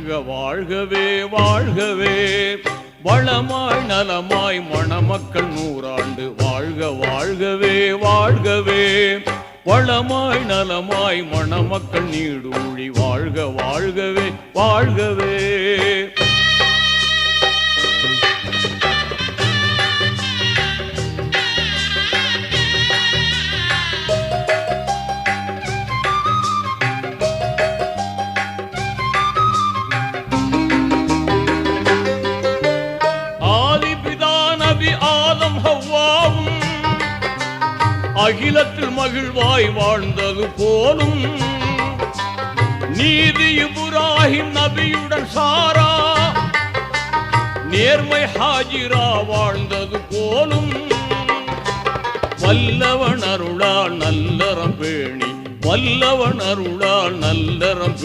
வாழ்கவே வாழ்கவே வளமாய் நலமாய் மணமக்கள் நூறாண்டு வாழ்க வாழ்கவே வாழ்கவே வளமாய் நலமாய் மணமக்கள் நீடூழி வாழ்க வாழ்கவே வாழ்கவே. அகிலத்தில் மகிழ்வாய் வாழ்ந்தது போலும் நீதி இப்ராஹிம் நபியுடன் சாரா நேர்மை ஹாஜிரா வாழ்ந்தது போலும் வல்லவன் அருளால் நல்லறம் பேணி வல்லவன் அருளால் நல்லறம்